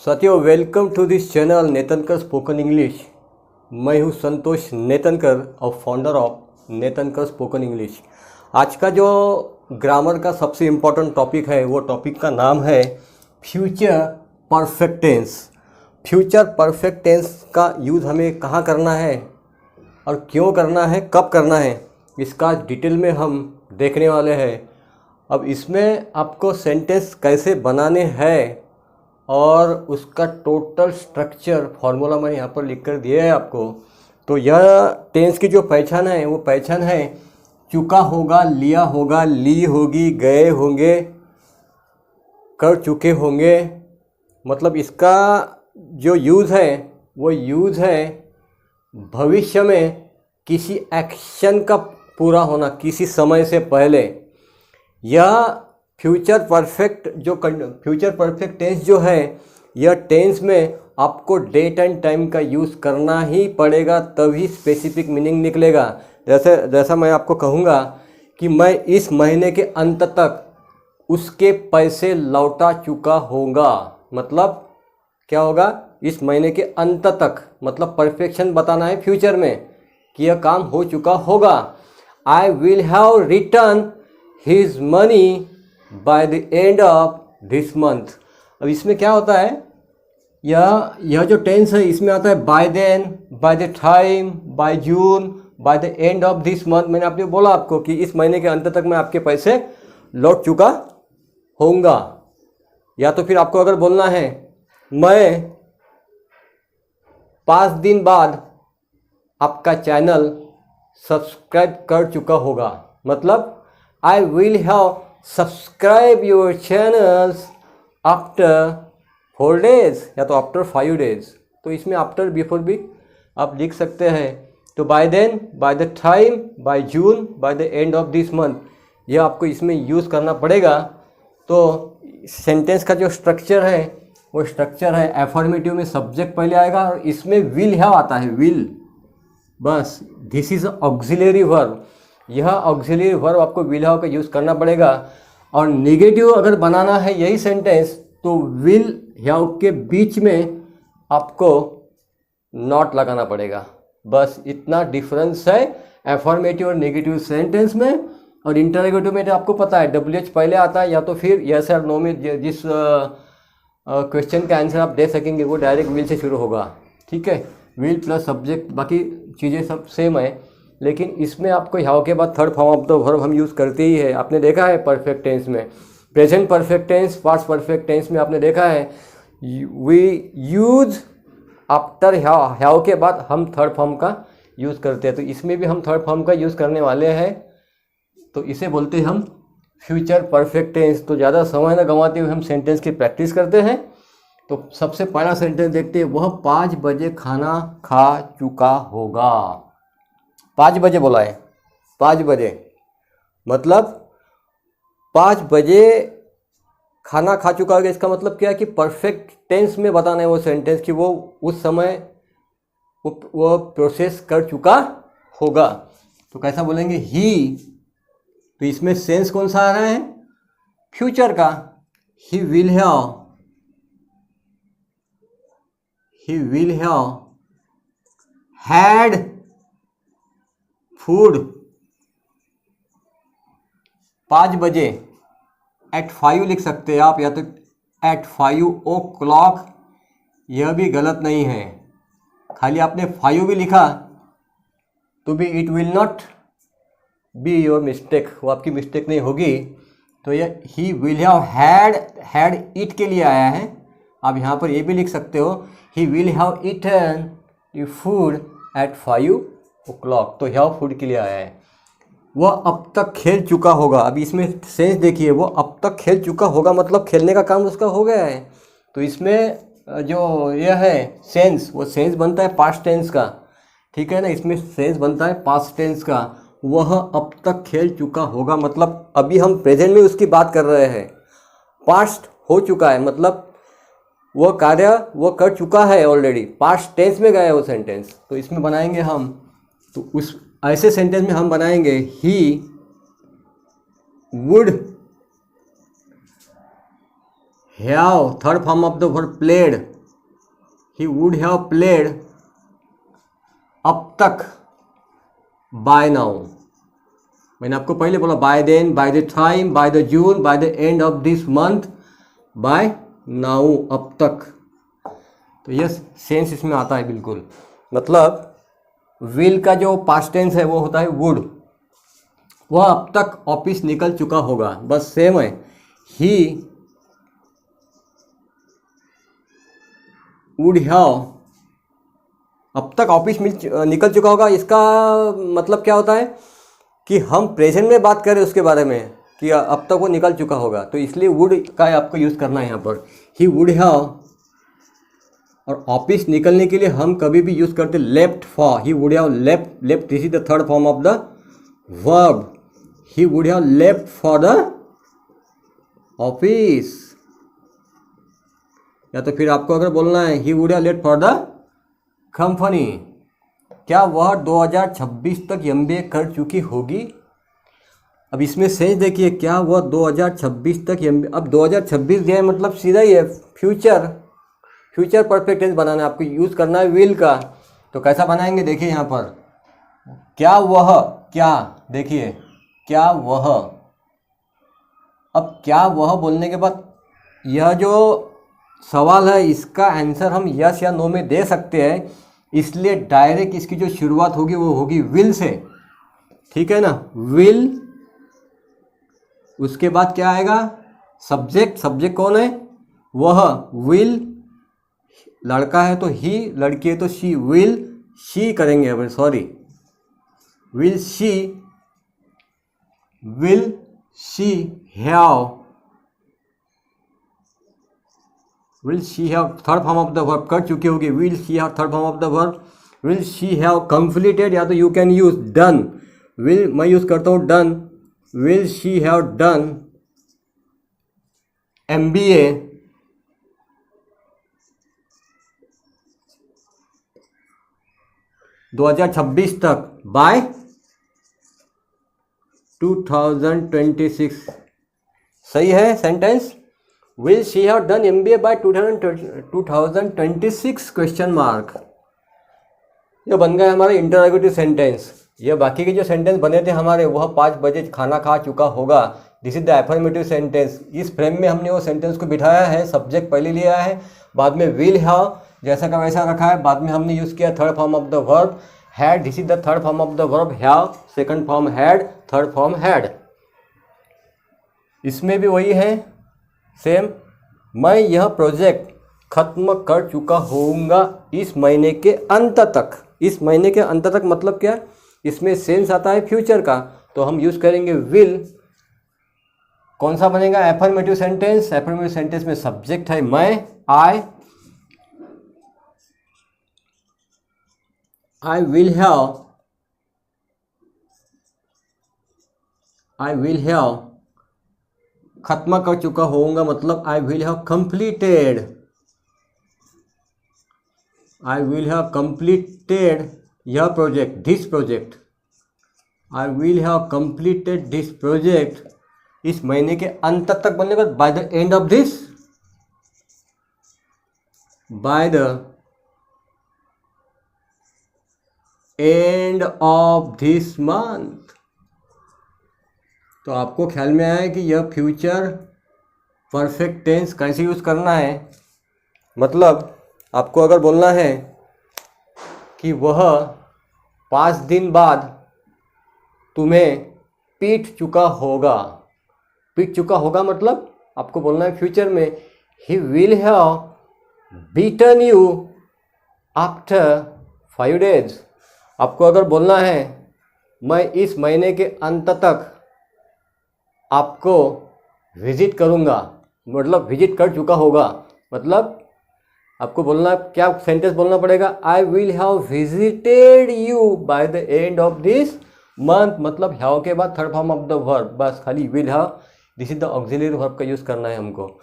साथियों, welcome to this channel Netankar spoken English. मैं हूं संतोष नेतनकर और founder of Netankar spoken English. आज का जो ग्रामर का सबसे इम्पोर्टेंट टॉपिक है वो टॉपिक का नाम है future perfect tense. Future perfect tense का यूज़ हमें कहाँ करना है और क्यों करना है, कब करना है, इसका डिटेल में हम देखने वाले हैं। अब इसमें आपको सेंटेंस कैसे बनाने हैं और उसका टोटल स्ट्रक्चर फार्मूला मैं यहाँ पर लिख कर दिया है आपको। तो यह टेंस की जो पहचान है वो पहचान है चुका होगा, लिया होगा, ली होगी, गए होंगे, कर चुके होंगे। मतलब इसका जो यूज़ है वो यूज़ है भविष्य में किसी एक्शन का पूरा होना किसी समय से पहले। यह फ्यूचर परफेक्ट टेंस जो है, यह टेंस में आपको डेट एंड टाइम का यूज़ करना ही पड़ेगा, तभी स्पेसिफिक मीनिंग निकलेगा। जैसा मैं आपको कहूँगा कि मैं इस महीने के अंत तक उसके पैसे लौटा चुका होगा, मतलब क्या होगा, इस महीने के अंत तक, मतलब परफेक्शन बताना है फ्यूचर में कि यह काम हो चुका होगा। I will have return his money by the end of this month. अब इसमें क्या होता है, यह जो टेंस है इसमें आता है by then, by the time, by June, by the end of this month. मैंने आपने बोला आपको कि इस महीने के अंत तक मैं आपके पैसे लौट चुका होऊंगा। या तो फिर आपको अगर बोलना है मैं 5 दिन बाद आपका चैनल सब्सक्राइब कर चुका होगा, मतलब I will have subscribe your channels after 4 days या तो आफ्टर 5 days। तो इसमें आफ्टर बिफोर भी आप लिख सकते हैं। तो by then, by the time, by June, by the end of this month, यह आपको इसमें यूज़ करना पड़ेगा। तो सेंटेंस का जो स्ट्रक्चर है वो स्ट्रक्चर है एफर्मेटिव में सब्जेक्ट पहले आएगा और इसमें विल हैव आता है, विल, बस दिस इज ऑक्सिलरी वर्ब। यह ऑक्सिलरी वर्ब आपको विल हैव का यूज़ करना पड़ेगा। और नेगेटिव अगर बनाना है यही सेंटेंस तो विल हैव के बीच में आपको नॉट लगाना पड़ेगा। बस इतना डिफरेंस है एफर्मेटिव और नेगेटिव सेंटेंस में। और इंटरोगेटिव में तो आपको पता है WH पहले आता है, या तो फिर यस और नो में जिस क्वेश्चन का आंसर आप दे सकेंगे वो डायरेक्ट विल से शुरू होगा। ठीक है, विल प्लस सब्जेक्ट, बाकी चीज़ें सब सेम है। लेकिन इसमें आपको हैव के बाद third form of the verb हम यूज़ करते ही है। आपने देखा है परफेक्ट टेंस में, present perfect tense, past perfect tense में आपने देखा है वी यूज आफ्टर हैव के बाद हम थर्ड फॉर्म का यूज़ करते हैं। तो इसमें भी हम थर्ड फॉर्म का यूज़ करने वाले हैं, तो इसे बोलते हैं हम फ्यूचर परफेक्ट टेंस। तो ज़्यादा समय न गंवाते हुए हम सेंटेंस की प्रैक्टिस करते हैं। तो सबसे पहला सेंटेंस देखते हैं, वह 5 बजे खाना खा चुका होगा। 5 बजे बोला है, 5 बजे मतलब 5 बजे खाना खा चुका होगा। इसका मतलब क्या है कि परफेक्ट टेंस में बताना है वो सेंटेंस कि वो उस समय वो प्रोसेस कर चुका होगा। तो कैसा बोलेंगे, ही। तो इसमें सेंस कौन सा आ रहा है, फ्यूचर का। ही विल हैव हैड फूड 5 बजे, एट 5 लिख सकते हैं आप, या तो एट 5 o'clock, यह भी गलत नहीं है। खाली आपने 5 भी लिखा तो भी it will not be your mistake, वो आपकी मिस्टेक नहीं होगी। तो यह ही विल हैव हैड इट के लिए आया है। आप यहाँ पर ये भी लिख सकते हो, he will have eaten the food at 5 o'clock। तो हैव फूड के लिए आया है। वह अब तक खेल चुका होगा। अभी इसमें सेंस देखिए, वो अब तक खेल चुका होगा मतलब खेलने का काम उसका हो गया है। तो इसमें जो यह है सेंस, वो सेंस बनता है पास्ट टेंस का। ठीक है ना, इसमें सेंस बनता है पास्ट टेंस का। वह अब तक खेल चुका होगा मतलब अभी हम प्रेजेंट में उसकी बात कर रहे हैं। पास्ट हो चुका है मतलब वो कार्य वो कर चुका है ऑलरेडी, पास्ट टेंस में गया है वो सेंटेंस। तो इसमें बनाएंगे हम, तो उस ऐसे सेंटेंस में हम बनाएंगे he would have, third form of the verb played, he would have played अब तक, बाय नाउ। मैंने आपको पहले बोला by then, by the time, by the June, by the end of this month, by now, अब तक। तो यह सेंस इसमें आता है बिल्कुल। मतलब विल का जो पास्ट टेंस है वो होता है वुड, वह अब तक ऑफिस निकल चुका होगा, बस सेम है। ही वुड हैव, अब तक ऑफिस निकल चुका होगा, इसका मतलब क्या होता है कि हम प्रेजेंट में बात करें उसके बारे में कि अब तक वो निकल चुका होगा, तो इसलिए वुड का आपको यूज़ करना है यहाँ पर। ही वुड हैव, और ऑफिस निकलने के लिए हम कभी भी यूज़ करते left for, he would have left, left this is the third form of the verb, he would have left for the office. या तो फिर आपको अगर बोलना है ही would have left for the company, क्या वह 2026 तक MBA कर चुकी होगी। अब इसमें सेंस देखिए, क्या वह 2026 तक MBA, अब 2026 दिया है मतलब सीधा ही है फ्यूचर, फ्यूचर परफेक्ट टेंस बनाना है, आपको यूज़ करना है विल का। तो कैसा बनाएंगे देखिए यहाँ पर, क्या वह, क्या देखिए क्या वह, अब क्या वह बोलने के बाद यह जो सवाल है इसका आंसर हम यस या नो में दे सकते हैं, इसलिए डायरेक्ट इसकी जो शुरुआत होगी वो होगी विल से, ठीक है ना, विल। उसके बाद क्या आएगा, सब्जेक्ट, सब्जेक्ट कौन है, वह, विल, लड़का है तो ही, लड़की है तो शी, विल शी करेंगे अब, sorry, will she have, will she have third form of the verb कर चुकी होगी, will she have third form of the verb, will she have completed, या तो you can use done, will मैं use करता हूँ done, will she have done MBA 2026 तक by 2026। सही है sentence, will she have done MBA by 2026 question mark. ये बन गया हमारा इंटरोगेटिव सेंटेंस। ये बाकी के जो सेंटेंस बने थे हमारे, वह 5 बजे खाना खा चुका होगा, this is the affirmative sentence. इस फ्रेम में हमने वो सेंटेंस को बिठाया है, सब्जेक्ट पहले लिया है, बाद में विल हैव जैसा का वैसा रखा है, बाद में हमने यूज़ किया third form of the verb had, this is the third form of the verb have, second form had, third form had. इसमें भी वही है सेम, मैं यह प्रोजेक्ट खत्म कर चुका होऊंगा इस महीने के अंत तक। इस महीने के अंत तक मतलब क्या, इसमें सेंस आता है फ्यूचर का, तो हम यूज़ करेंगे विल। कौन सा बनेगा, एफर्मेटिव सेंटेंस। एफर्मेटिव सेंटेंस में सब्जेक्ट है मैं, I will have खत्म कर चुका होऊंगा मतलब I will have completed यह project, this project, I will have completed this project इस महीने के अंत तक बनने के बाद by the end of this, by the end of this month। तो आपको ख्याल में आया कि यह फ्यूचर परफेक्ट टेंस कैसे यूज़ करना है। मतलब आपको अगर बोलना है कि वह 5 दिन बाद तुम्हें पीट चुका होगा, पीट चुका होगा मतलब आपको बोलना है फ्यूचर में, ही will have beaten you after 5 days। आपको अगर बोलना है मैं इस महीने के अंत तक आपको विजिट करूंगा, मतलब विजिट कर चुका होगा, मतलब आपको बोलना क्या सेंटेंस बोलना पड़ेगा, I will have visited you bye the end of this month. मतलब हैव के बाद third form of the verb, बस खाली will have, this is the auxiliary verb का यूज़ करना है हमको।